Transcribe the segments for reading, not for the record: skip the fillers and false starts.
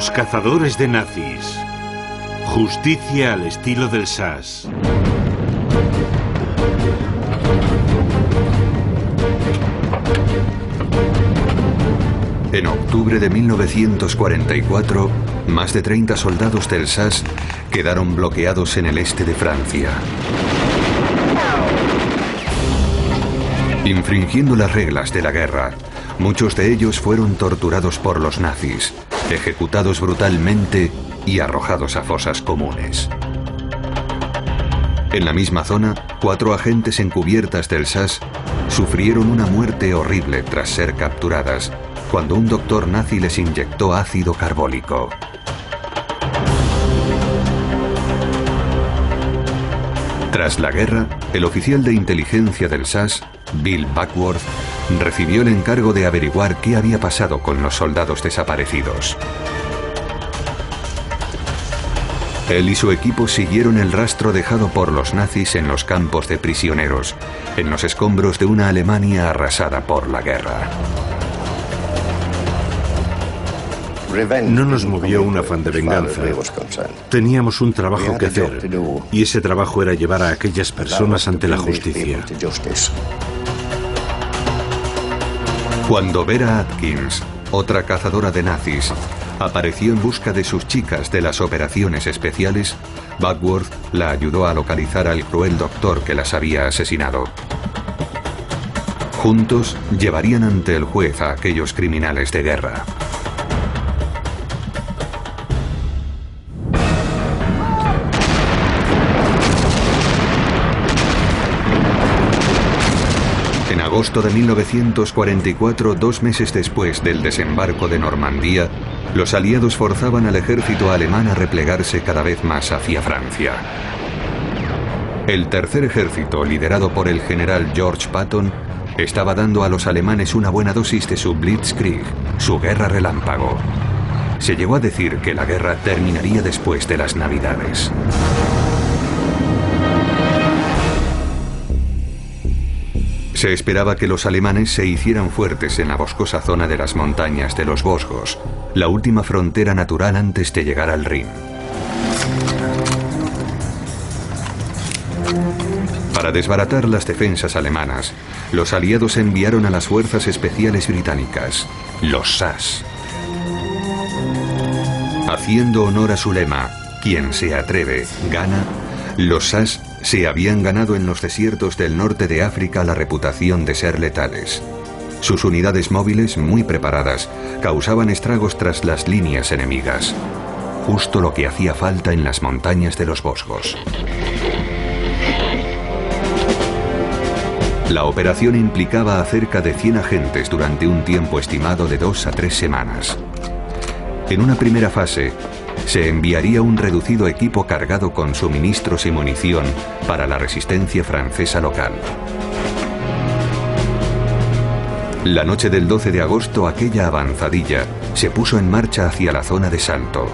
Los cazadores de nazis. Justicia al estilo del SAS. En octubre de 1944, más de 30 soldados del SAS quedaron bloqueados en el este de Francia. Infringiendo las reglas de la guerra, muchos de ellos fueron torturados por los nazis, ejecutados brutalmente y arrojados a fosas comunes. En la misma zona, 4 agentes encubiertas del SAS sufrieron una muerte horrible tras ser capturadas, cuando un doctor nazi les inyectó ácido carbólico. Tras la guerra, el oficial de inteligencia del SAS, Bill Backworth, recibió el encargo de averiguar qué había pasado con los soldados desaparecidos. Él y su equipo siguieron el rastro dejado por los nazis en los campos de prisioneros, en los escombros de una Alemania arrasada por la guerra. No nos movió un afán de venganza. Teníamos un trabajo que hacer, y ese trabajo era llevar a aquellas personas ante la justicia. Cuando Vera Atkins, otra cazadora de nazis, apareció en busca de sus chicas de las operaciones especiales, Backworth la ayudó a localizar al cruel doctor que las había asesinado. Juntos llevarían ante el juez a aquellos criminales de guerra. En agosto de 1944, 2 meses después del desembarco de Normandía, los aliados forzaban al ejército alemán a replegarse cada vez más hacia Francia. El tercer ejército, liderado por el general George Patton, estaba dando a los alemanes una buena dosis de su Blitzkrieg, su guerra relámpago. Se llegó a decir que la guerra terminaría después de las Navidades. Se esperaba que los alemanes se hicieran fuertes en la boscosa zona de las montañas de los Vosgos, la última frontera natural antes de llegar al Rin. Para desbaratar las defensas alemanas, los aliados enviaron a las fuerzas especiales británicas, los SAS. Haciendo honor a su lema, quien se atreve, gana, los SAS se habían ganado en los desiertos del norte de África la reputación de ser letales. Sus unidades móviles, muy preparadas, causaban estragos tras las líneas enemigas. Justo lo que hacía falta en las montañas de los Vosgos. La operación implicaba a cerca de 100 agentes durante un tiempo estimado de 2 a 3 semanas. En una primera fase, se enviaría un reducido equipo cargado con suministros y munición para la resistencia francesa local. La noche del 12 de agosto, aquella avanzadilla se puso en marcha hacia la zona de Salto.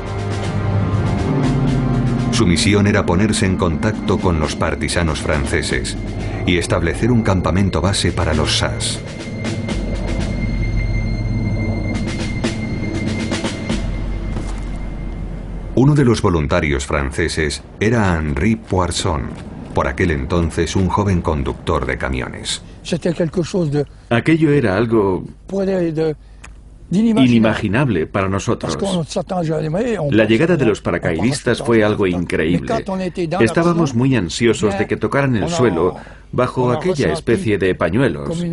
Su misión era ponerse en contacto con los partisanos franceses y establecer un campamento base para los SAS. Uno de los voluntarios franceses era Henri Poisson, por aquel entonces un joven conductor de camiones. Aquello era algo inimaginable para nosotros. La llegada de los paracaidistas fue algo increíble. Estábamos muy ansiosos de que tocaran el suelo bajo aquella especie de pañuelos,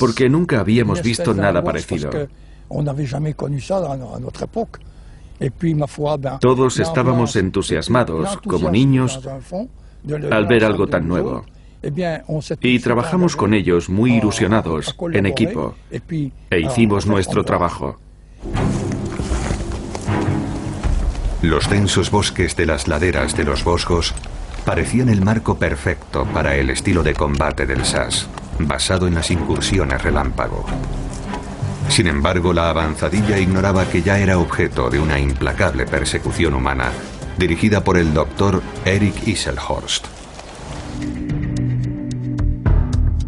porque nunca habíamos visto nada parecido. Todos estábamos entusiasmados, como niños, al ver algo tan nuevo. Y trabajamos con ellos muy ilusionados, en equipo, e hicimos nuestro trabajo. Los densos bosques de las laderas de los Vosgos parecían el marco perfecto para el estilo de combate del SAS, basado en las incursiones relámpago. Sin embargo, la avanzadilla ignoraba que ya era objeto de una implacable persecución humana, dirigida por el doctor Erich Isselhorst.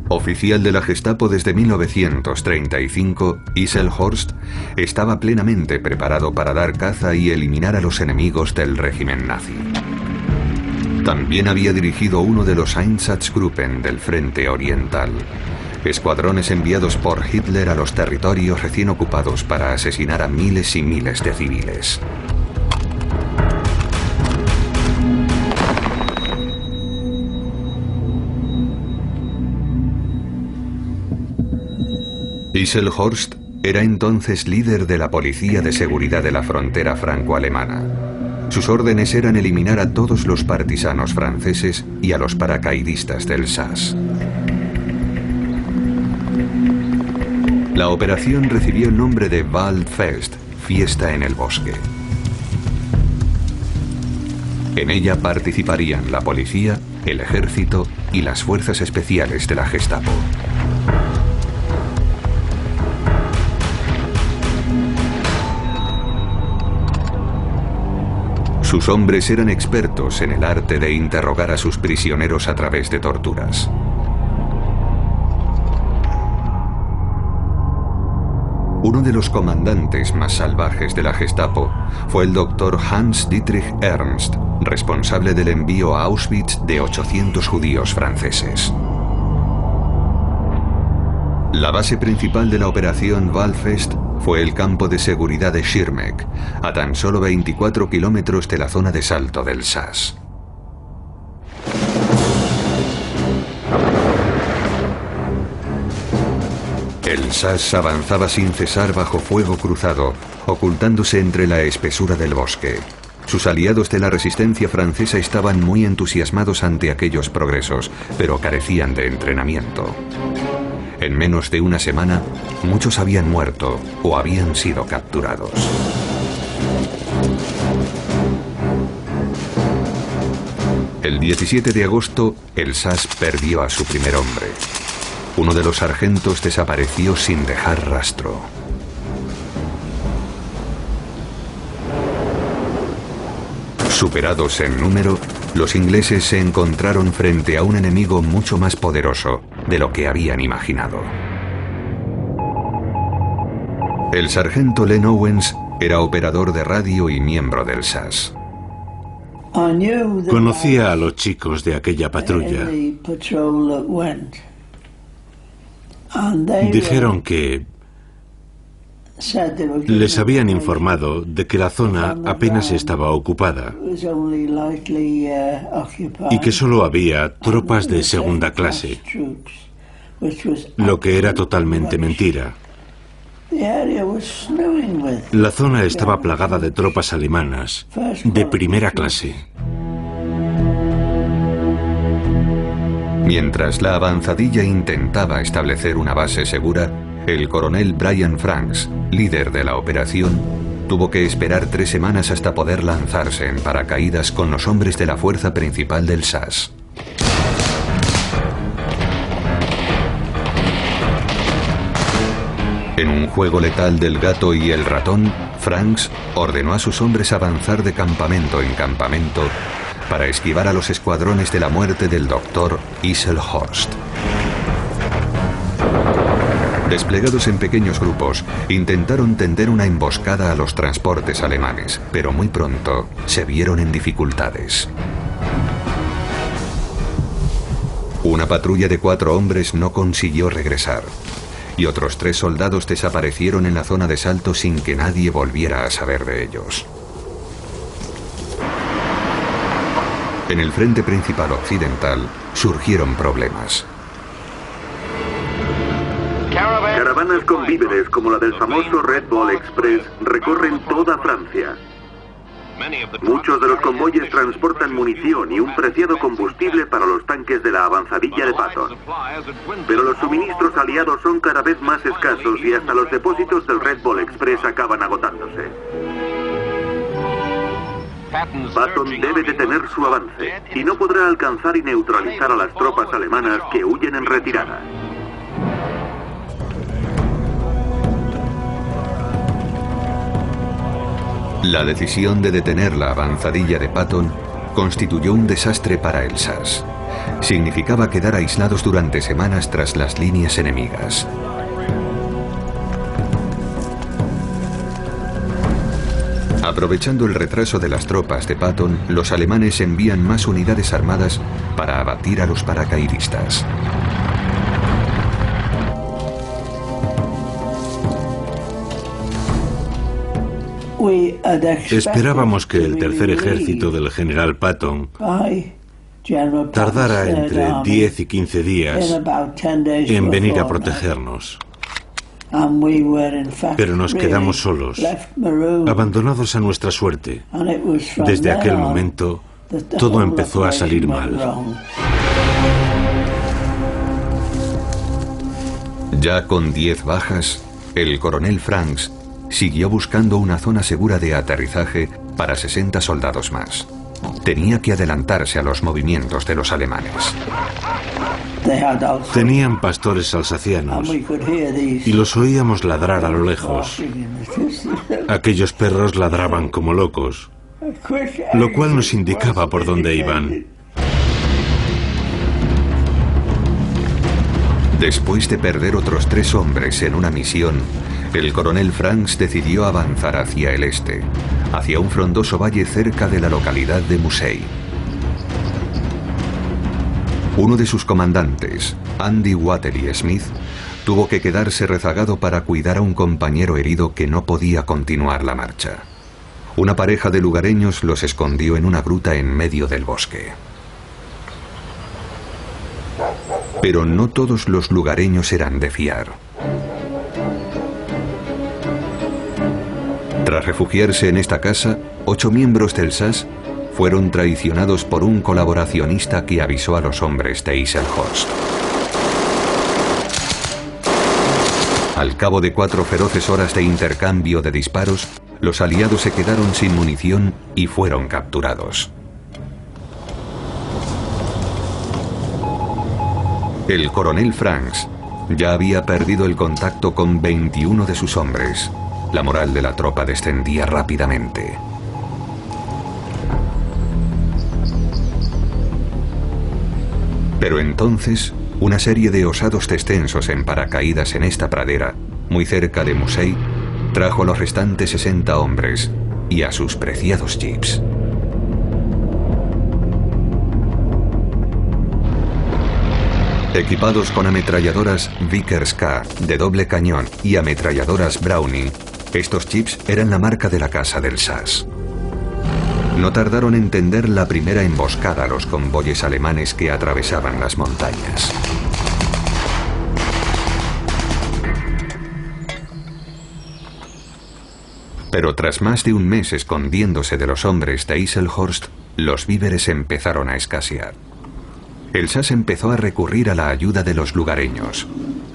Oficial de la Gestapo desde 1935, Isselhorst estaba plenamente preparado para dar caza y eliminar a los enemigos del régimen nazi. También había dirigido uno de los Einsatzgruppen del Frente Oriental, escuadrones enviados por Hitler a los territorios recién ocupados para asesinar a miles y miles de civiles. Isselhorst era entonces líder de la Policía de Seguridad de la Frontera franco-alemana. Sus órdenes eran eliminar a todos los partisanos franceses y a los paracaidistas del SAS. La operación recibió el nombre de Waldfest, fiesta en el bosque. En ella participarían la policía, el ejército y las fuerzas especiales de la Gestapo. Sus hombres eran expertos en el arte de interrogar a sus prisioneros a través de torturas. Uno de los comandantes más salvajes de la Gestapo fue el doctor Hans Dietrich Ernst, responsable del envío a Auschwitz de 800 judíos franceses. La base principal de la operación Waldfest fue el campo de seguridad de Schirmeck, a tan solo 24 kilómetros de la zona de salto del SAS. El SAS avanzaba sin cesar bajo fuego cruzado, ocultándose entre la espesura del bosque. Sus aliados de la resistencia francesa estaban muy entusiasmados ante aquellos progresos, pero carecían de entrenamiento. En menos de una semana, muchos habían muerto o habían sido capturados. El 17 de agosto, el SAS perdió a su primer hombre. Uno de los sargentos desapareció sin dejar rastro. Superados en número, los ingleses se encontraron frente a un enemigo mucho más poderoso de lo que habían imaginado. El sargento Len Owens era operador de radio y miembro del SAS. Conocía a los chicos de aquella patrulla. Dijeron que les habían informado de que la zona apenas estaba ocupada y que solo había tropas de segunda clase, lo que era totalmente mentira. La zona estaba plagada de tropas alemanas de primera clase. Mientras la avanzadilla intentaba establecer una base segura, el coronel Brian Franks, líder de la operación, tuvo que esperar 3 semanas hasta poder lanzarse en paracaídas con los hombres de la fuerza principal del SAS. En un juego letal del gato y el ratón, Franks ordenó a sus hombres avanzar de campamento en campamento para esquivar a los escuadrones de la muerte del doctor Isselhorst. Desplegados en pequeños grupos, intentaron tender una emboscada a los transportes alemanes, pero muy pronto se vieron en dificultades. Una patrulla de 4 hombres no consiguió regresar, y otros 3 soldados desaparecieron en la zona de salto sin que nadie volviera a saber de ellos. En el frente principal occidental surgieron problemas. Caravanas con víveres como la del famoso Red Bull Express recorren toda Francia. Muchos de los convoyes transportan munición y un preciado combustible para los tanques de la avanzadilla de Patton. Pero los suministros aliados son cada vez más escasos y hasta los depósitos del Red Bull Express acaban agotándose. Patton debe detener su avance y no podrá alcanzar y neutralizar a las tropas alemanas que huyen en retirada. La decisión de detener la avanzadilla de Patton constituyó un desastre para el SAS. Significaba quedar aislados durante semanas tras las líneas enemigas. Aprovechando el retraso de las tropas de Patton, los alemanes envían más unidades armadas para abatir a los paracaidistas. Esperábamos que el tercer ejército del general Patton tardara entre 10 y 15 días en venir a protegernos. Pero nos quedamos solos, abandonados a nuestra suerte. Desde aquel momento, todo empezó a salir mal. Ya con 10 bajas, el coronel Franks siguió buscando una zona segura de aterrizaje para 60 soldados más. Tenía que adelantarse a los movimientos de los alemanes. Tenían pastores alsacianos y los oíamos ladrar a lo lejos. Aquellos perros ladraban como locos, lo cual nos indicaba por dónde iban. Después de perder otros 3 hombres en una misión, el coronel Franks decidió avanzar hacia el este, hacia un frondoso valle cerca de la localidad de Mousei. Uno de sus comandantes, Andy Watery Smith, tuvo que quedarse rezagado para cuidar a un compañero herido que no podía continuar la marcha. Una pareja de lugareños los escondió en una gruta en medio del bosque. Pero no todos los lugareños eran de fiar. Tras refugiarse en esta casa, 8 miembros del SAS fueron traicionados por un colaboracionista que avisó a los hombres de Isselhorst. Al cabo de 4 feroces horas de intercambio de disparos, los aliados se quedaron sin munición y fueron capturados. El coronel Franks ya había perdido el contacto con 21 de sus hombres. La moral de la tropa descendía rápidamente. Pero entonces, una serie de osados descensos en paracaídas en esta pradera, muy cerca de Mousei, trajo a los restantes 60 hombres y a sus preciados jeeps. Equipados con ametralladoras Vickers K de doble cañón y ametralladoras Browning, estos jeeps eran la marca de la casa del SAS. No tardaron en tender la primera emboscada a los convoyes alemanes que atravesaban las montañas. Pero tras más de un mes escondiéndose de los hombres de Isselhorst, los víveres empezaron a escasear. El SAS empezó a recurrir a la ayuda de los lugareños.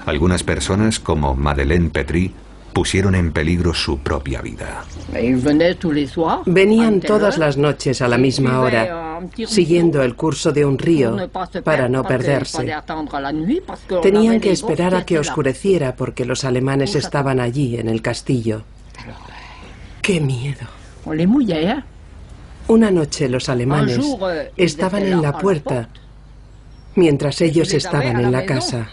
Algunas personas, como Madeleine Petrie, pusieron en peligro su propia vida. Venían todas las noches a la misma hora, siguiendo el curso de un río para no perderse. Tenían que esperar a que oscureciera porque los alemanes estaban allí en el castillo. ¡Qué miedo! Una noche los alemanes estaban en la puerta mientras ellos estaban en la casa.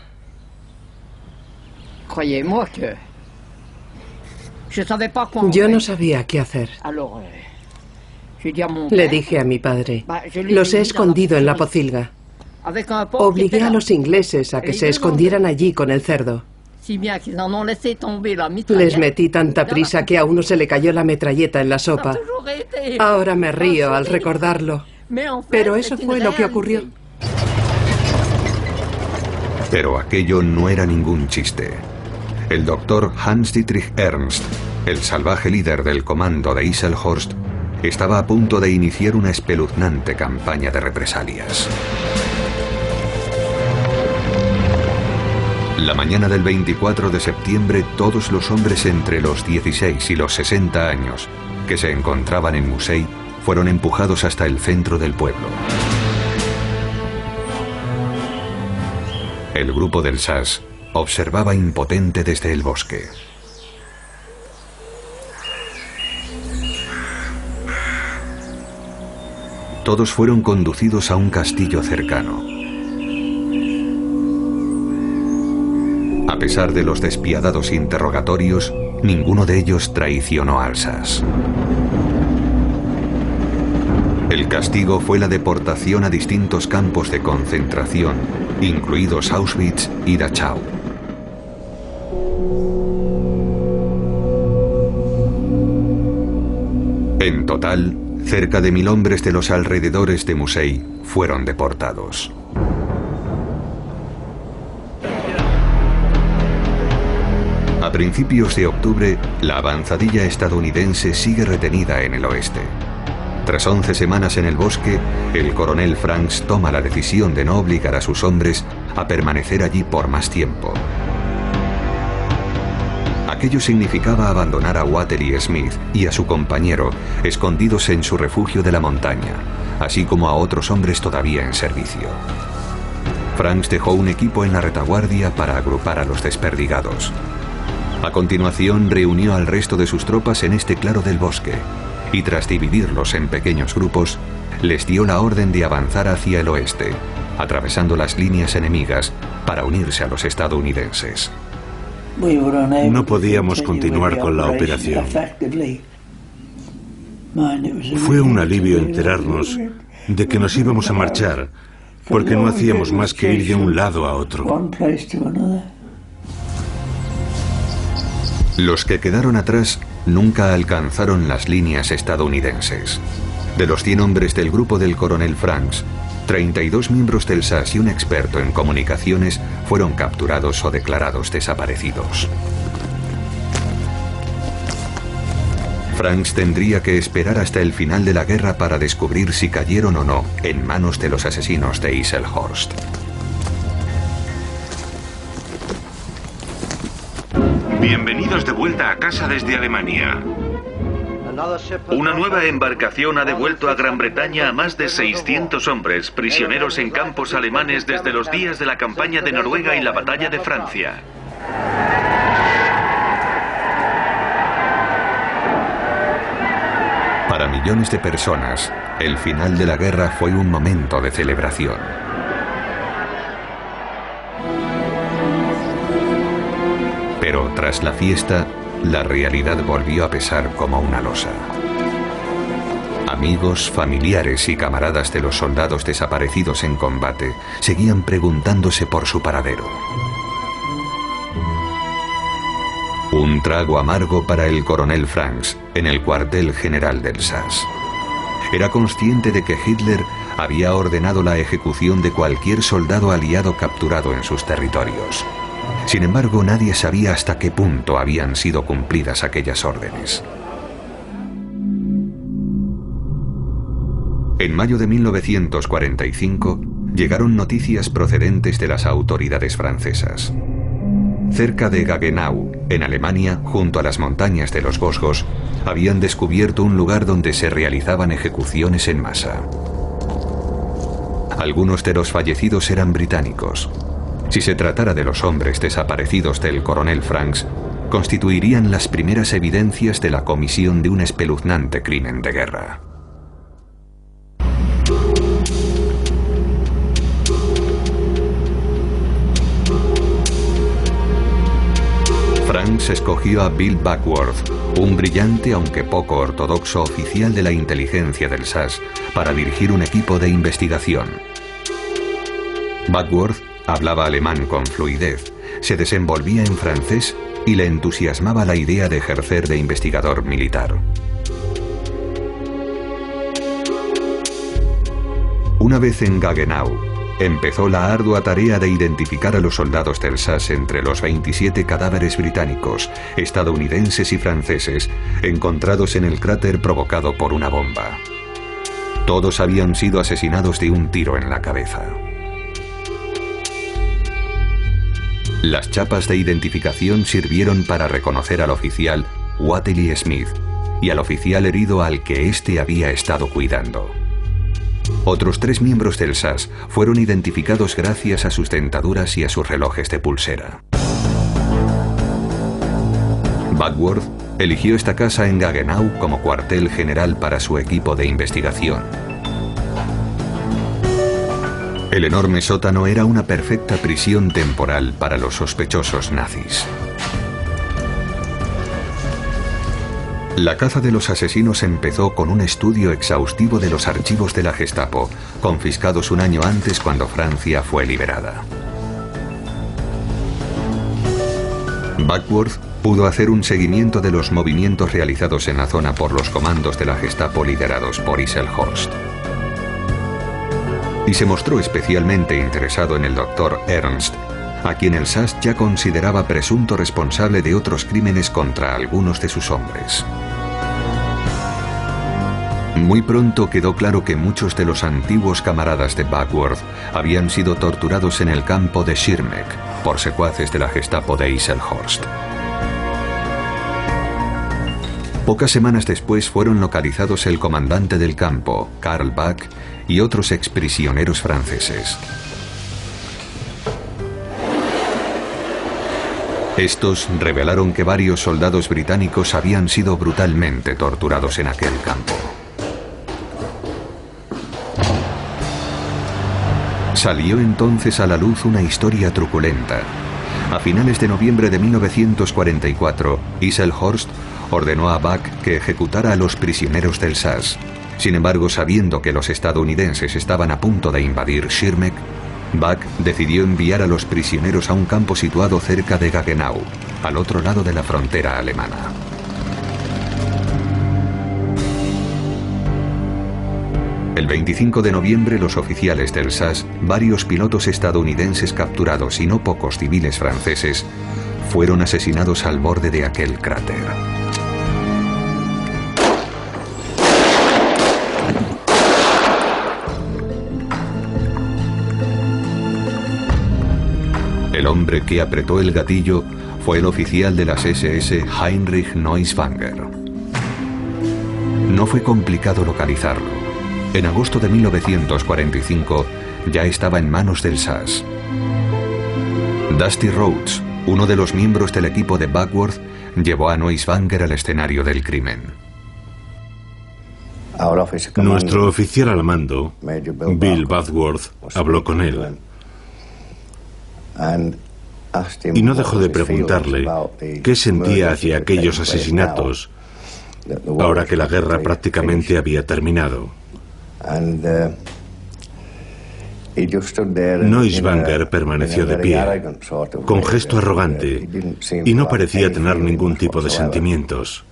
Yo no sabía qué hacer. Le dije a mi padre, los he escondido en la pocilga. Obligué a los ingleses a que se escondieran allí con el cerdo. Les metí tanta prisa que a uno se le cayó la metralleta en la sopa. Ahora me río al recordarlo. Pero eso fue lo que ocurrió. Pero aquello no era ningún chiste. El doctor Hans-Dietrich Ernst, el salvaje líder del comando de Isselhorst, estaba a punto de iniciar una espeluznante campaña de represalias. La mañana del 24 de septiembre, todos los hombres entre los 16 y los 60 años que se encontraban en Mousei fueron empujados hasta el centro del pueblo. El grupo del SAS observaba impotente desde el bosque. Todos fueron conducidos a un castillo cercano. A pesar de los despiadados interrogatorios, ninguno de ellos traicionó al SAS. El castigo fue la deportación a distintos campos de concentración, incluidos Auschwitz y Dachau. En total, cerca de 1000 hombres de los alrededores de Musei fueron deportados. A principios de octubre, la avanzadilla estadounidense sigue retenida en el oeste. Tras 11 semanas en el bosque, el coronel Franks toma la decisión de no obligar a sus hombres a permanecer allí por más tiempo. Aquello significaba abandonar a Watterly Smith y a su compañero, escondidos en su refugio de la montaña, así como a otros hombres todavía en servicio. Franks dejó un equipo en la retaguardia para agrupar a los desperdigados. A continuación, reunió al resto de sus tropas en este claro del bosque, y tras dividirlos en pequeños grupos, les dio la orden de avanzar hacia el oeste, atravesando las líneas enemigas para unirse a los estadounidenses. No podíamos continuar con la operación. Fue un alivio enterarnos de que nos íbamos a marchar, porque no hacíamos más que ir de un lado a otro. Los que quedaron atrás nunca alcanzaron las líneas estadounidenses. De los 100 hombres del grupo del coronel Franks, 32 miembros del SAS y un experto en comunicaciones fueron capturados o declarados desaparecidos. Franks tendría que esperar hasta el final de la guerra para descubrir si cayeron o no en manos de los asesinos de Isselhorst. Bienvenidos de vuelta a casa desde Alemania. Una nueva embarcación ha devuelto a Gran Bretaña a más de 600 hombres, prisioneros en campos alemanes desde los días de la campaña de Noruega y la batalla de Francia. Para millones de personas, el final de la guerra fue un momento de celebración. Pero tras la fiesta, la realidad volvió a pesar como una losa. Amigos, familiares y camaradas de los soldados desaparecidos en combate seguían preguntándose por su paradero. Un trago amargo para el coronel Franks en el cuartel general del SAS. Era consciente de que Hitler había ordenado la ejecución de cualquier soldado aliado capturado en sus territorios. Sin embargo, nadie sabía hasta qué punto habían sido cumplidas aquellas órdenes. En mayo de 1945, llegaron noticias procedentes de las autoridades francesas. Cerca de Gaggenau, en Alemania, junto a las montañas de los Vosgos, habían descubierto un lugar donde se realizaban ejecuciones en masa. Algunos de los fallecidos eran británicos. Si se tratara de los hombres desaparecidos del coronel Franks, constituirían las primeras evidencias de la comisión de un espeluznante crimen de guerra. Franks escogió a Bill Backworth, un brillante aunque poco ortodoxo oficial de la inteligencia del SAS, para dirigir un equipo de investigación. Backworth hablaba alemán con fluidez, se desenvolvía en francés y le entusiasmaba la idea de ejercer de investigador militar. Una vez en Gaggenau, empezó la ardua tarea de identificar a los soldados del SAS entre los 27 cadáveres británicos, estadounidenses y franceses encontrados en el cráter provocado por una bomba. Todos habían sido asesinados de un tiro en la cabeza. Las chapas de identificación sirvieron para reconocer al oficial Watterly Smith y al oficial herido al que éste había estado cuidando. Otros 3 miembros del SAS fueron identificados gracias a sus dentaduras y a sus relojes de pulsera. Backworth eligió esta casa en Gaggenau como cuartel general para su equipo de investigación. El enorme sótano era una perfecta prisión temporal para los sospechosos nazis. La caza de los asesinos empezó con un estudio exhaustivo de los archivos de la Gestapo, confiscados un año antes cuando Francia fue liberada. Backworth pudo hacer un seguimiento de los movimientos realizados en la zona por los comandos de la Gestapo liderados por Isselhorst. Y se mostró especialmente interesado en el Dr. Ernst, a quien el SAS ya consideraba presunto responsable de otros crímenes contra algunos de sus hombres. Muy pronto quedó claro que muchos de los antiguos camaradas de Backworth habían sido torturados en el campo de Schirmeck por secuaces de la Gestapo de Isselhorst. Pocas semanas después fueron localizados el comandante del campo, Karl Bach, y otros exprisioneros franceses. Estos revelaron que varios soldados británicos habían sido brutalmente torturados en aquel campo. Salió entonces a la luz una historia truculenta. A finales de noviembre de 1944, Isselhorst ordenó a Bach que ejecutara a los prisioneros del SAS. Sin embargo, sabiendo que los estadounidenses estaban a punto de invadir Schirmeck, Bach decidió enviar a los prisioneros a un campo situado cerca de Gaggenau, al otro lado de la frontera alemana. El 25 de noviembre, los oficiales del SAS, varios pilotos estadounidenses capturados y no pocos civiles franceses, fueron asesinados al borde de aquel cráter. El hombre que apretó el gatillo fue el oficial de las SS Heinrich Neuschwanger. No fue complicado localizarlo. En agosto de 1945 ya estaba en manos del SAS. Dusty Rhodes, uno de los miembros del equipo de Backworth, llevó a Neuschwanger al escenario del crimen. Nuestro oficial al mando, Bill Backworth, habló con él. Y no dejó de preguntarle qué sentía hacia aquellos asesinatos, ahora que la guerra prácticamente había terminado. Neuschwanger permaneció de pie, con gesto arrogante, y no parecía tener ningún tipo de sentimientos.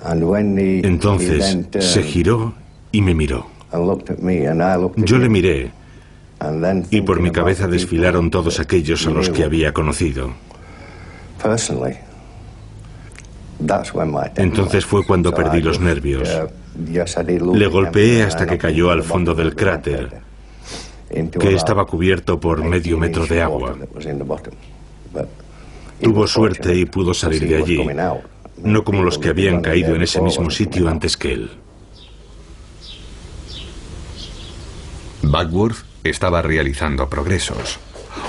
Entonces se giró y me miró. Yo le miré, y por mi cabeza desfilaron todos aquellos a los que había conocido. Entonces fue cuando perdí los nervios. Le golpeé hasta que cayó al fondo del cráter, que estaba cubierto por medio metro de agua. Tuvo suerte y pudo salir de allí, no como los que habían caído en ese mismo sitio antes que él. Backworth estaba realizando progresos.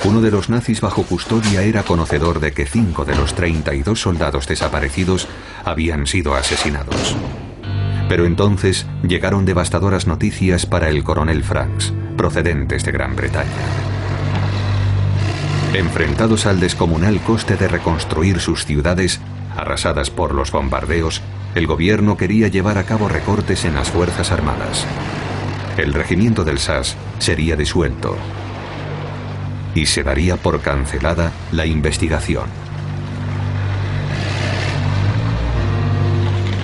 Uno de los nazis bajo custodia era conocedor de que 5 de los 32 soldados desaparecidos habían sido asesinados. Pero entonces llegaron devastadoras noticias para el coronel Franks, procedentes de Gran Bretaña. Enfrentados al descomunal coste de reconstruir sus ciudades, arrasadas por los bombardeos, el gobierno quería llevar a cabo recortes en las fuerzas armadas. El regimiento del SAS sería disuelto y se daría por cancelada la investigación.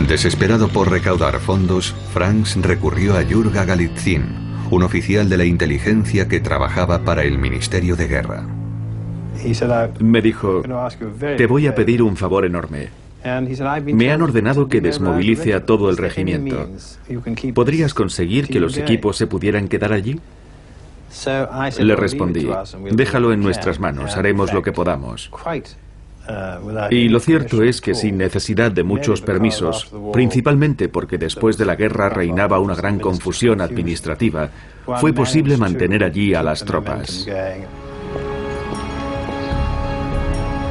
Desesperado por recaudar fondos, Franks recurrió a Jurga Galitzin, un oficial de la inteligencia que trabajaba para el Ministerio de Guerra. Me dijo, te voy a pedir un favor enorme. Me han ordenado que desmovilice a todo el regimiento. ¿Podrías conseguir que los equipos se pudieran quedar allí? Le respondí, déjalo en nuestras manos, haremos lo que podamos. Y lo cierto es que sin necesidad de muchos permisos, principalmente porque después de la guerra reinaba una gran confusión administrativa, fue posible mantener allí a las tropas.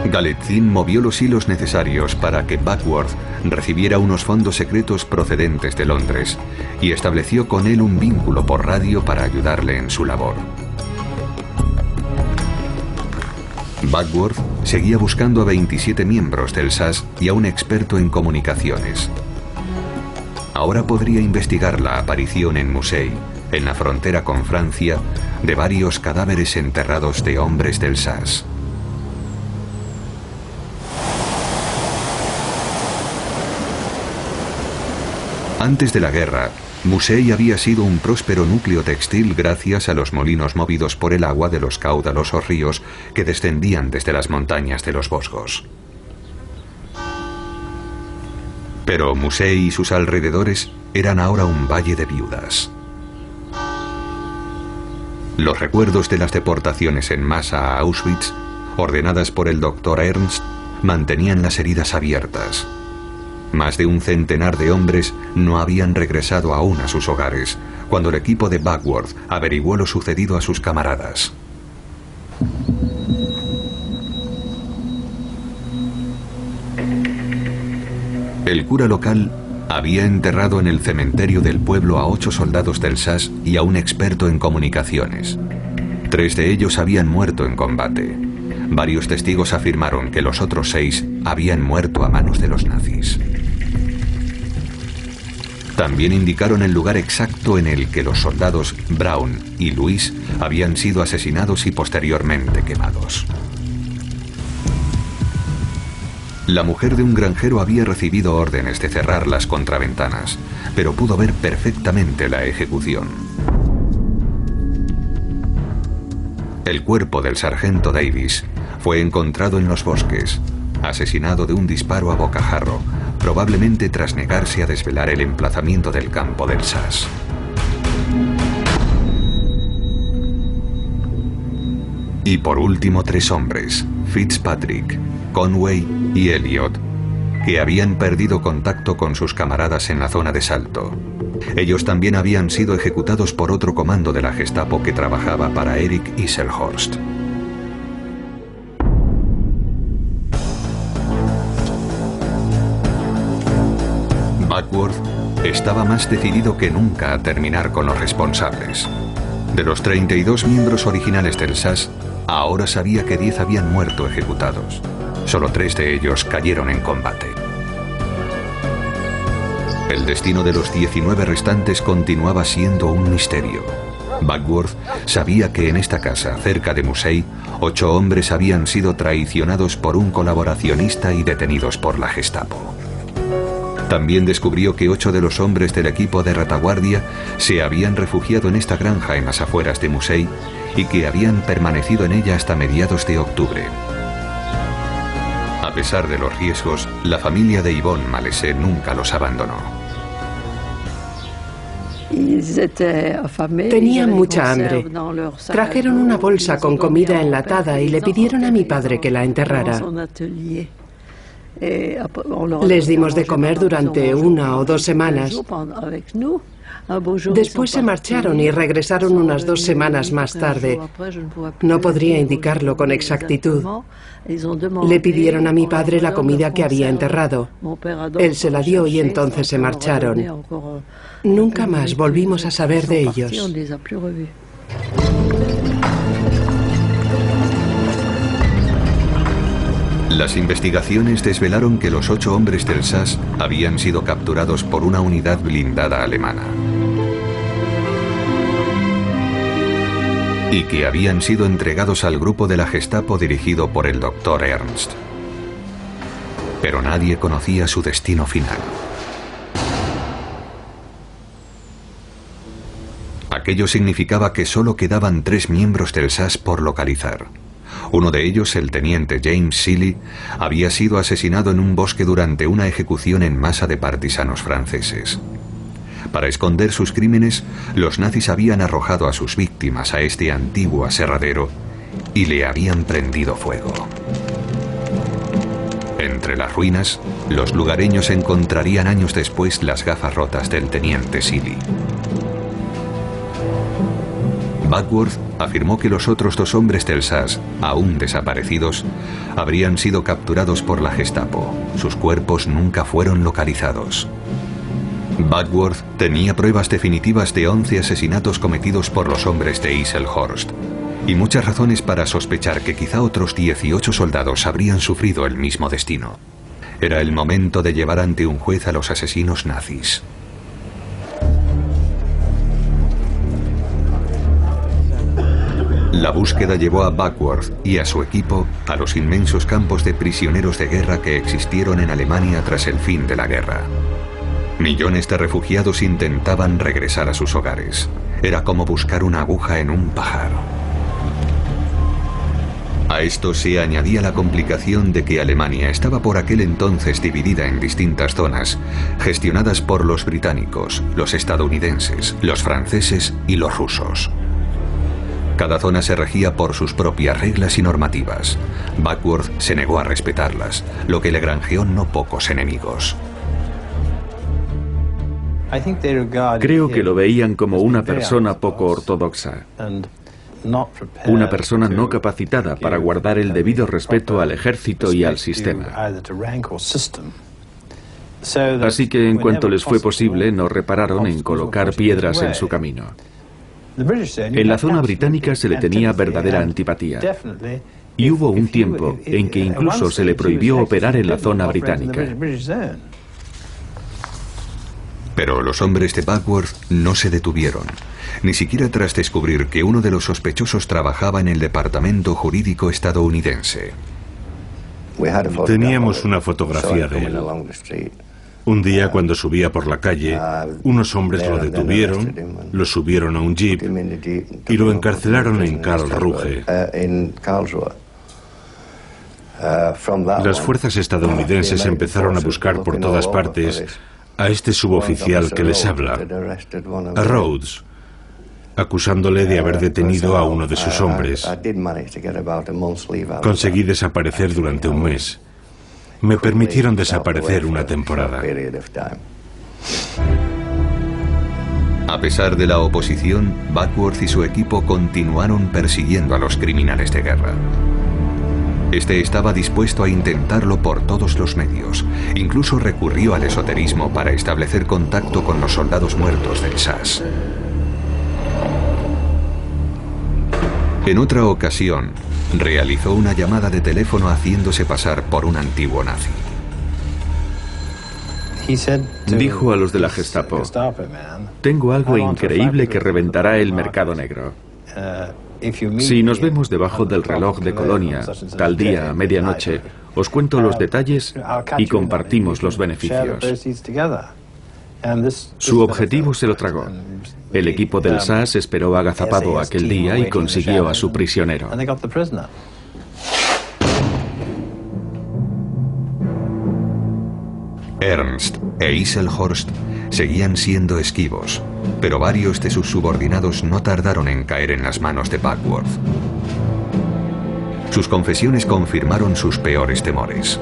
Galitzine movió los hilos necesarios para que Backworth recibiera unos fondos secretos procedentes de Londres y estableció con él un vínculo por radio para ayudarle en su labor. Backworth seguía buscando a 27 miembros del SAS y a un experto en comunicaciones. Ahora podría investigar la aparición en Musey, en la frontera con Francia, de varios cadáveres enterrados de hombres del SAS. Antes de la guerra, Musey había sido un próspero núcleo textil gracias a los molinos movidos por el agua de los caudalosos ríos que descendían desde las montañas de los Vosgos. Pero Musey y sus alrededores eran ahora un valle de viudas. Los recuerdos de las deportaciones en masa a Auschwitz, ordenadas por el Dr. Ernst, mantenían las heridas abiertas. Más de un centenar de hombres no habían regresado aún a sus hogares cuando el equipo de Backworth averiguó lo sucedido a sus camaradas. El cura local había enterrado en el cementerio del pueblo a 8 soldados del SAS y a un experto en comunicaciones. 3 de ellos habían muerto en combate. Varios testigos afirmaron que los otros 6 habían muerto a manos de los nazis. También indicaron el lugar exacto en el que los soldados Brown y Louis habían sido asesinados y posteriormente quemados. La mujer de un granjero había recibido órdenes de cerrar las contraventanas, pero pudo ver perfectamente la ejecución. El cuerpo del sargento Davis fue encontrado en los bosques, asesinado de un disparo a bocajarro, probablemente tras negarse a desvelar el emplazamiento del campo del SAS. Y por último 3 hombres, Fitzpatrick, Conway y Elliot, que habían perdido contacto con sus camaradas en la zona de Salto. Ellos también habían sido ejecutados por otro comando de la Gestapo que trabajaba para Erich Isselhorst. Backworth estaba más decidido que nunca a terminar con los responsables. De los 32 miembros originales del SAS, ahora sabía que 10 habían muerto ejecutados. Solo 3 de ellos cayeron en combate. El destino de los 19 restantes continuaba siendo un misterio. Backworth sabía que en esta casa, cerca de Musey, 8 hombres habían sido traicionados por un colaboracionista y detenidos por la Gestapo. También descubrió que 8 de los hombres del equipo de retaguardia se habían refugiado en esta granja en las afueras de Musey y que habían permanecido en ella hasta mediados de octubre. A pesar de los riesgos, la familia de Yvonne Malesé nunca los abandonó. Tenían mucha hambre. Trajeron una bolsa con comida enlatada y le pidieron a mi padre que la enterrara. Les dimos de comer durante 1 o 2 semanas. Después se marcharon y regresaron unas 2 semanas más tarde. No podría indicarlo con exactitud. Le pidieron a mi padre la comida que había enterrado. Él se la dio y entonces se marcharon. Nunca más volvimos a saber de ellos. Las investigaciones desvelaron que los 8 hombres del SAS habían sido capturados por una unidad blindada alemana y que habían sido entregados al grupo de la Gestapo dirigido por el Dr. Ernst. Pero nadie conocía su destino final. Aquello significaba que solo quedaban 3 miembros del SAS por localizar. Uno de ellos, el teniente James Seeley, había sido asesinado en un bosque durante una ejecución en masa de partisanos franceses. Para esconder sus crímenes, los nazis habían arrojado a sus víctimas a este antiguo aserradero y le habían prendido fuego. Entre las ruinas, los lugareños encontrarían años después las gafas rotas del teniente Seeley. Backworth afirmó que los otros 2 hombres del SAS, aún desaparecidos, habrían sido capturados por la Gestapo. Sus cuerpos nunca fueron localizados. Backworth tenía pruebas definitivas de 11 asesinatos cometidos por los hombres de Isselhorst, y muchas razones para sospechar que quizá otros 18 soldados habrían sufrido el mismo destino. Era el momento de llevar ante un juez a los asesinos nazis. La búsqueda llevó a Backworth y a su equipo a los inmensos campos de prisioneros de guerra que existieron en Alemania tras el fin de la guerra. Millones de refugiados intentaban regresar a sus hogares. Era como buscar una aguja en un pajar. A esto se añadía la complicación de que Alemania estaba por aquel entonces dividida en distintas zonas, gestionadas por los británicos, los estadounidenses, los franceses y los rusos. Cada zona se regía por sus propias reglas y normativas. Backworth se negó a respetarlas, lo que le granjeó no pocos enemigos. Creo que lo veían como una persona poco ortodoxa. Una persona no capacitada para guardar el debido respeto al ejército y al sistema. Así que en cuanto les fue posible, no repararon en colocar piedras en su camino. En la zona británica se le tenía verdadera antipatía. Y hubo un tiempo en que incluso se le prohibió operar en la zona británica. Pero los hombres de Backworth no se detuvieron, ni siquiera tras descubrir que uno de los sospechosos trabajaba en el departamento jurídico estadounidense. Teníamos una fotografía de él. Un día, cuando subía por la calle, unos hombres lo detuvieron, lo subieron a un jeep y lo encarcelaron en Karlsruhe. Las fuerzas estadounidenses empezaron a buscar por todas partes a este suboficial que les habla, a Rhodes, acusándole de haber detenido a uno de sus hombres. Conseguí desaparecer durante un mes. Me permitieron desaparecer una temporada. A pesar de la oposición, Backworth y su equipo continuaron persiguiendo a los criminales de guerra. Este estaba dispuesto a intentarlo por todos los medios. Incluso recurrió al esoterismo para establecer contacto con los soldados muertos del SAS. En otra ocasión, realizó una llamada de teléfono haciéndose pasar por un antiguo nazi. Dijo a los de la Gestapo: tengo algo increíble que reventará el mercado negro. Si nos vemos debajo del reloj de Colonia, tal día a medianoche, os cuento los detalles y compartimos los beneficios. Su objetivo se lo tragó. El equipo del SAS esperó agazapado aquel día y consiguió a su prisionero. Ernst e Isselhorst seguían siendo esquivos, pero varios de sus subordinados no tardaron en caer en las manos de Backworth. Sus confesiones confirmaron sus peores temores.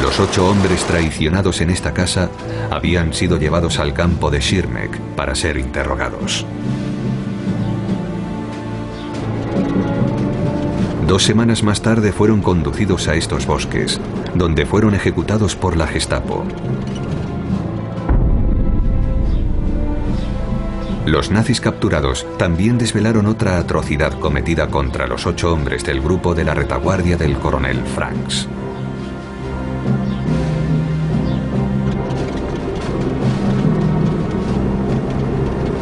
Los 8 hombres traicionados en esta casa habían sido llevados al campo de Schirmeck para ser interrogados. 2 semanas más tarde fueron conducidos a estos bosques, donde fueron ejecutados por la Gestapo. Los nazis capturados también desvelaron otra atrocidad cometida contra los 8 hombres del grupo de la retaguardia del coronel Franks.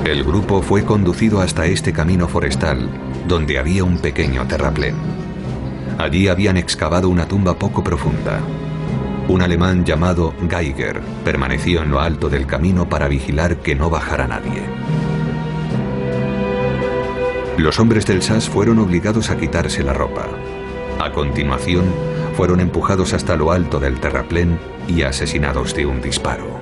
El grupo fue conducido hasta este camino forestal, donde había un pequeño terraplén. Allí habían excavado una tumba poco profunda. Un alemán llamado Geiger permaneció en lo alto del camino para vigilar que no bajara nadie. Los hombres del SAS fueron obligados a quitarse la ropa. A continuación, fueron empujados hasta lo alto del terraplén y asesinados de un disparo.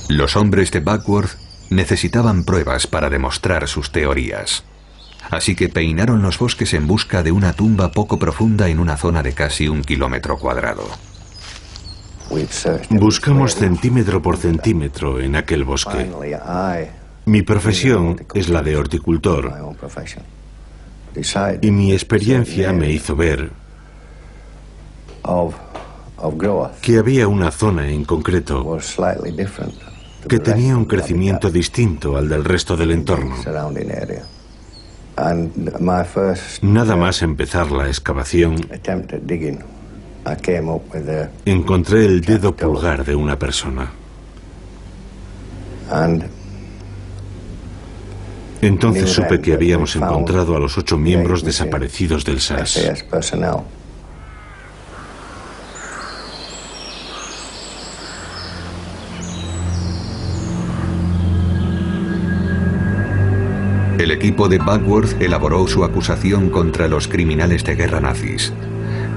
Los hombres de Backworth necesitaban pruebas para demostrar sus teorías. así que peinaron los bosques en busca de una tumba poco profunda en una zona de casi 1 kilómetro cuadrado. Buscamos centímetro por centímetro en aquel bosque. Mi profesión es la de horticultor y mi experiencia me hizo ver que había una zona en concreto que tenía un crecimiento distinto al del resto del entorno. Nada más empezar la excavación, encontré el dedo pulgar de una persona. Entonces supe que habíamos encontrado a los 8 miembros desaparecidos del SAS. El equipo de Backworth elaboró su acusación contra los criminales de guerra nazis,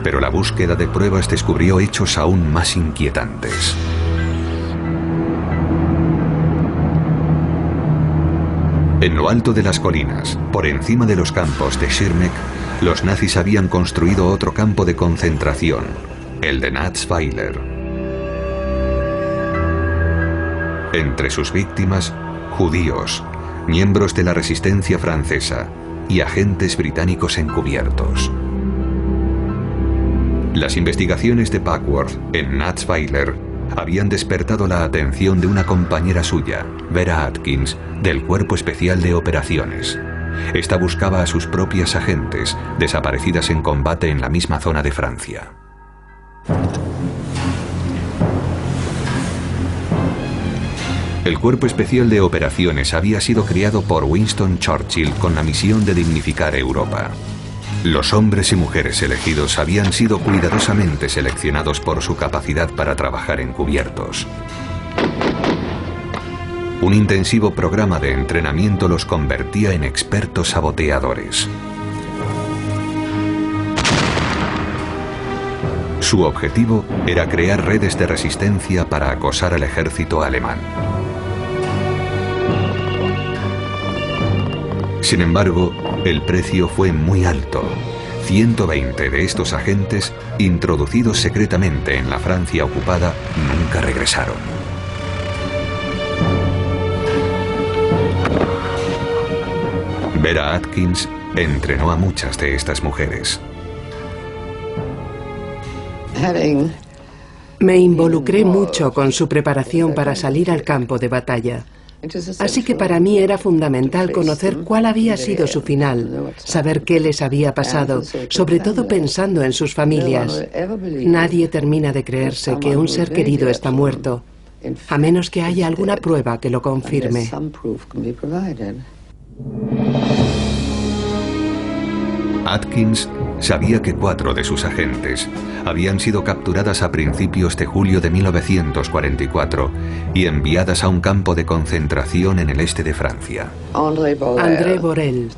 pero la búsqueda de pruebas descubrió hechos aún más inquietantes. En lo alto de las colinas, por encima de los campos de Schirmeck, los nazis habían construido otro campo de concentración, el de Natzweiler. Entre sus víctimas, judíos, miembros de la resistencia francesa y agentes británicos encubiertos. Las investigaciones de Backworth en Natzweiler habían despertado la atención de una compañera suya, Vera Atkins, del Cuerpo Especial de Operaciones. Esta buscaba a sus propias agentes, desaparecidas en combate en la misma zona de Francia. El Cuerpo Especial de Operaciones había sido creado por Winston Churchill con la misión de dignificar Europa. Los hombres y mujeres elegidos habían sido cuidadosamente seleccionados por su capacidad para trabajar encubiertos. Un intensivo programa de entrenamiento los convertía en expertos saboteadores. Su objetivo era crear redes de resistencia para acosar al ejército alemán. Sin embargo, el precio fue muy alto. 120 de estos agentes, introducidos secretamente en la Francia ocupada, nunca regresaron. Vera Atkins entrenó a muchas de estas mujeres. Me involucré mucho con su preparación para salir al campo de batalla. Así que para mí era fundamental conocer cuál había sido su final, saber qué les había pasado, sobre todo pensando en sus familias. Nadie termina de creerse que un ser querido está muerto, a menos que haya alguna prueba que lo confirme. Atkins sabía que 4 de sus agentes habían sido capturadas a principios de julio de 1944 y enviadas a un campo de concentración en el este de Francia. André Borel,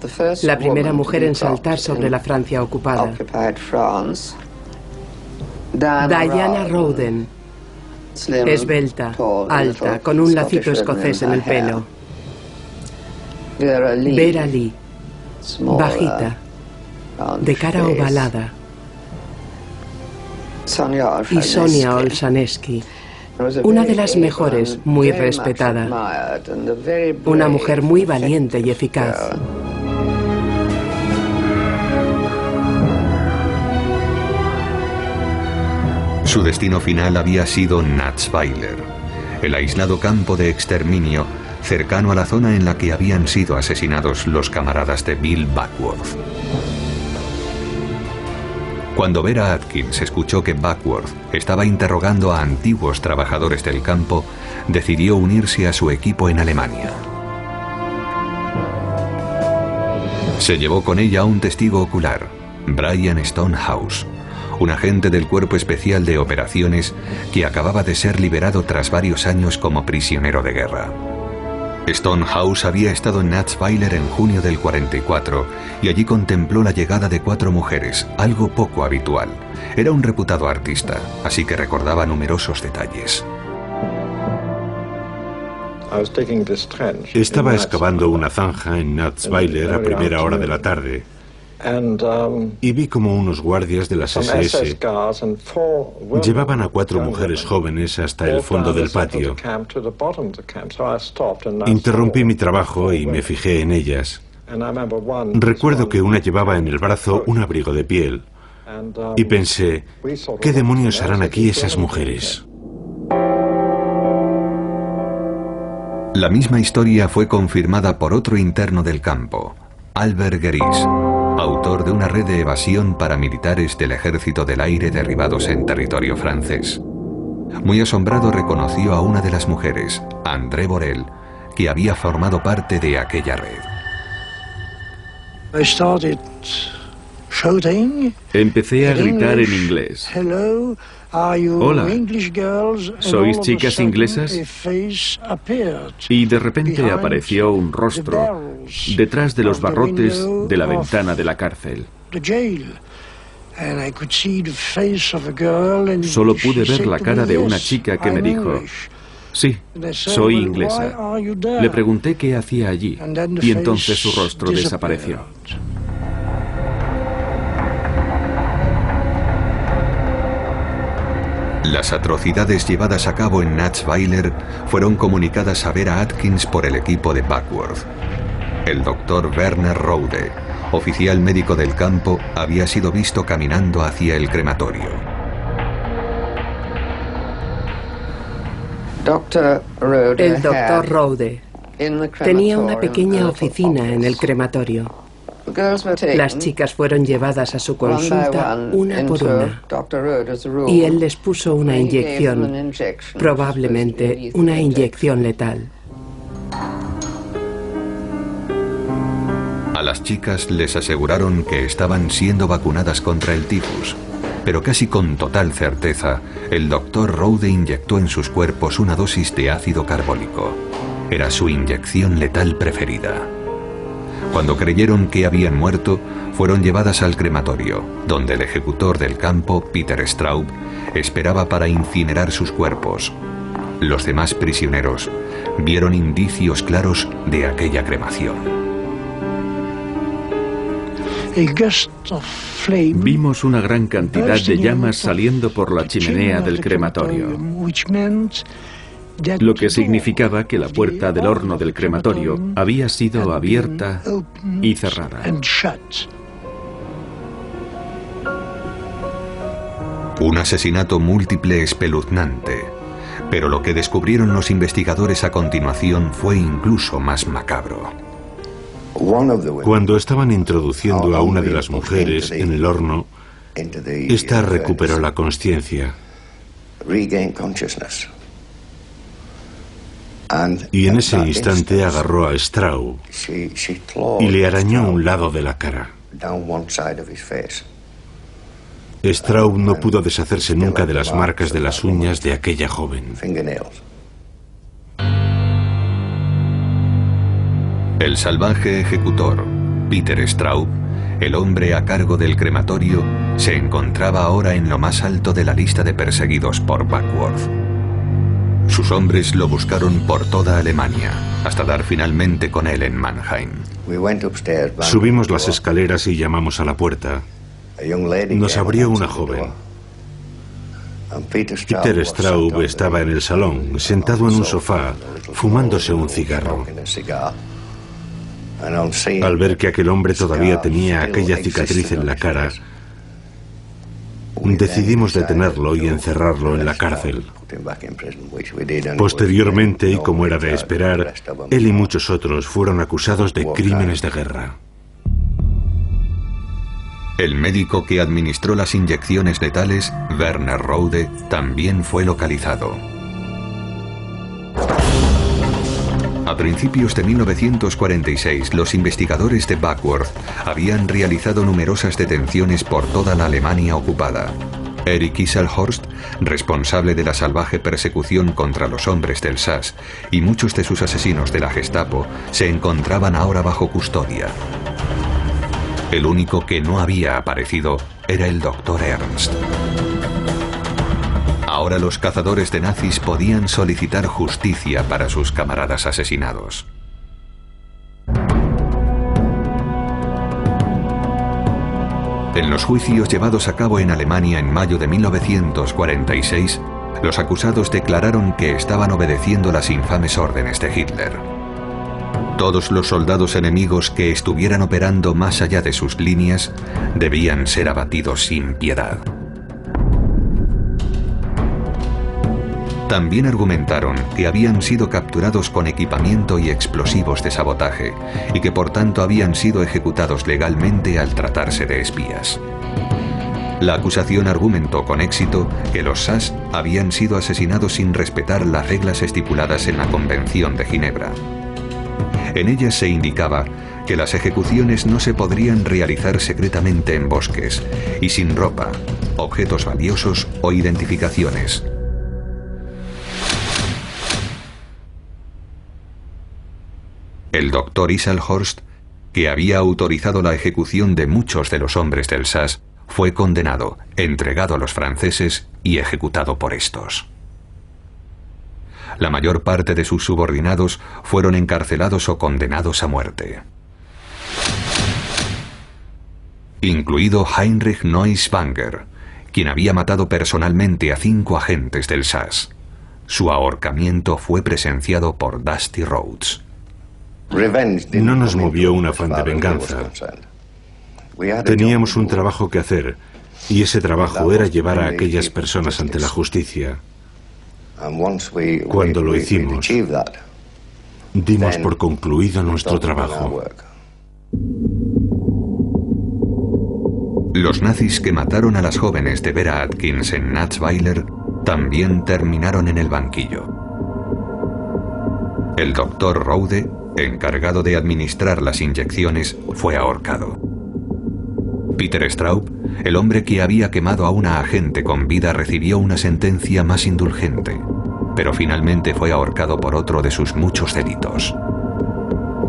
la primera mujer en saltar sobre la Francia ocupada. Diana Rowden, esbelta, alta, con un lacito escocés en el pelo. Vera Lee, bajita, de cara ovalada. Y Sonia Olshanesky, una de las mejores, muy respetada. Una mujer muy valiente y eficaz. Su destino final había sido Natzweiler, el aislado campo de exterminio cercano a la zona en la que habían sido asesinados los camaradas de Bill Backworth. Cuando Vera Atkins escuchó que Backworth estaba interrogando a antiguos trabajadores del campo, decidió unirse a su equipo en Alemania. Se llevó con ella a un testigo ocular, Brian Stonehouse, un agente del Cuerpo Especial de Operaciones que acababa de ser liberado tras varios años como prisionero de guerra. Stonehouse había estado en Natzweiler en junio del 44 y allí contempló la llegada de 4 mujeres, algo poco habitual. Era un reputado artista, así que recordaba numerosos detalles. Estaba excavando una zanja en Natzweiler a primera hora de la tarde y vi como unos guardias de las SS llevaban a 4 mujeres jóvenes hasta el fondo del patio. Interrumpí mi trabajo y me fijé en ellas. Recuerdo que una llevaba en el brazo un abrigo de piel y pensé, ¿qué demonios harán aquí esas mujeres? La misma historia fue confirmada por otro interno del campo, Albert Geris, autor de una red de evasión para militares del Ejército del Aire derribados en territorio francés. Muy asombrado reconoció a una de las mujeres, André Borel, que había formado parte de aquella red. Empecé a gritar en inglés. Hola, ¿sois chicas inglesas? Y de repente apareció un rostro detrás de los barrotes de la ventana de la cárcel. Solo pude ver la cara de una chica que me dijo, sí, soy inglesa. Le pregunté qué hacía allí y entonces su rostro desapareció. Las atrocidades llevadas a cabo en Natzweiler fueron comunicadas a Vera Atkins por el equipo de Backworth. El doctor Werner Rode, oficial médico del campo, había sido visto caminando hacia el crematorio. El doctor Rode tenía una pequeña oficina en el crematorio. Las chicas fueron llevadas a su consulta una por una y él les puso una inyección, probablemente una inyección letal. A las chicas les aseguraron que estaban siendo vacunadas contra el tifus, pero casi con total certeza, el doctor Rode inyectó en sus cuerpos una dosis de ácido carbólico. Era su inyección letal preferida. Cuando creyeron que habían muerto, fueron llevadas al crematorio, donde el ejecutor del campo, Peter Straub, esperaba para incinerar sus cuerpos. Los demás prisioneros vieron indicios claros de aquella cremación. Vimos una gran cantidad de llamas saliendo por la chimenea del crematorio, lo que significaba que la puerta del horno del crematorio había sido abierta y cerrada. Un asesinato múltiple espeluznante, pero lo que descubrieron los investigadores a continuación fue incluso más macabro. Cuando estaban introduciendo a una de las mujeres en el horno, esta recuperó la consciencia. Y en ese instante agarró a Straub y le arañó un lado de la cara. Straub no pudo deshacerse nunca de las marcas de las uñas de aquella joven. El salvaje ejecutor, Peter Straub, el hombre a cargo del crematorio, se encontraba ahora en lo más alto de la lista de perseguidos por Backworth. Sus hombres lo buscaron por toda Alemania, hasta dar finalmente con él en Mannheim. Subimos las escaleras y llamamos a la puerta. Nos abrió una joven. Peter Straub estaba en el salón, sentado en un sofá, fumándose un cigarro. Al ver que aquel hombre todavía tenía aquella cicatriz en la cara, decidimos detenerlo y encerrarlo en la cárcel. Posteriormente, y como era de esperar, él y muchos otros fueron acusados de crímenes de guerra. El médico que administró las inyecciones letales, Werner Rode, también fue localizado. A principios de 1946, los investigadores de Backworth habían realizado numerosas detenciones por toda la Alemania ocupada. Erich Kieselhorst, responsable de la salvaje persecución contra los hombres del SAS, y muchos de sus asesinos de la Gestapo se encontraban ahora bajo custodia. El único que no había aparecido era el Dr. Ernst. Ahora Ahora los cazadores de nazis podían solicitar justicia para sus camaradas asesinados. En los juicios llevados a cabo en Alemania en mayo de 1946, los acusados declararon que estaban obedeciendo las infames órdenes de Hitler. Todos los soldados enemigos que estuvieran operando más allá de sus líneas debían ser abatidos sin piedad. También argumentaron que habían sido capturados con equipamiento y explosivos de sabotaje y que por tanto habían sido ejecutados legalmente al tratarse de espías. La acusación argumentó con éxito que los SAS habían sido asesinados sin respetar las reglas estipuladas en la Convención de Ginebra. En ellas se indicaba que las ejecuciones no se podrían realizar secretamente en bosques y sin ropa, objetos valiosos o identificaciones. El doctor Isselhorst, que había autorizado la ejecución de muchos de los hombres del SAS, fue condenado, entregado a los franceses y ejecutado por estos. La mayor parte de sus subordinados fueron encarcelados o condenados a muerte, incluido Heinrich Neuschwanger, quien había matado personalmente a 5 agentes del SAS. Su ahorcamiento fue presenciado por Dusty Rhodes. No nos movió un afán de venganza. Teníamos un trabajo que hacer, y ese trabajo era llevar a aquellas personas ante la justicia. Cuando lo hicimos, dimos por concluido nuestro trabajo. Los nazis que mataron a las jóvenes de Vera Atkins en Natzweiler también terminaron en el banquillo. El doctor Rode, encargado de administrar las inyecciones, fue ahorcado. Peter Straub, el hombre que había quemado a una agente con vida, recibió una sentencia más indulgente, pero finalmente fue ahorcado por otro de sus muchos delitos.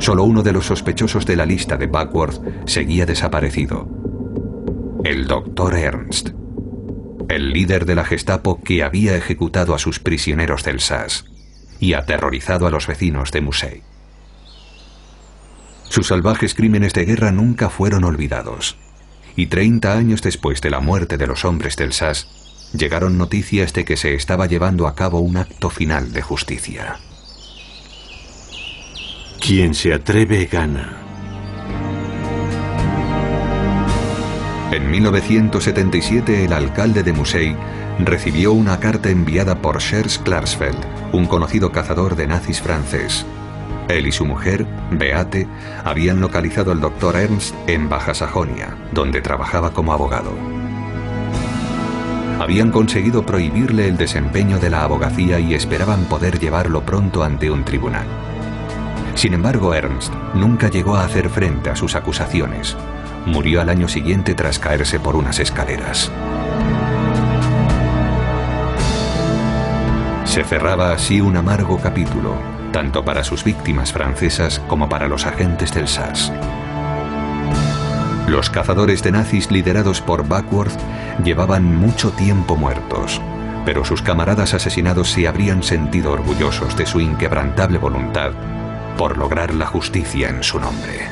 Solo uno de los sospechosos de la lista de Backworth seguía desaparecido: el doctor Ernst, el líder de la Gestapo que había ejecutado a sus prisioneros del SAS y aterrorizado a los vecinos de Musei. Sus salvajes crímenes de guerra nunca fueron olvidados, y 30 años después de la muerte de los hombres del SAS, llegaron noticias de que se estaba llevando a cabo un acto final de justicia. Quien se atreve gana. En 1977, el alcalde de Musei recibió una carta enviada por Schers Klarsfeld, un conocido cazador de nazis francés. Él y su mujer, Beate, habían localizado al doctor Ernst en Baja Sajonia, donde trabajaba como abogado. Habían conseguido prohibirle el desempeño de la abogacía y esperaban poder llevarlo pronto ante un tribunal. Sin embargo, Ernst nunca llegó a hacer frente a sus acusaciones. Murió al año siguiente tras caerse por unas escaleras. Se cerraba así un amargo capítulo, tanto para sus víctimas francesas como para los agentes del SAS. Los cazadores de nazis liderados por Backworth llevaban mucho tiempo muertos, pero sus camaradas asesinados se habrían sentido orgullosos de su inquebrantable voluntad por lograr la justicia en su nombre.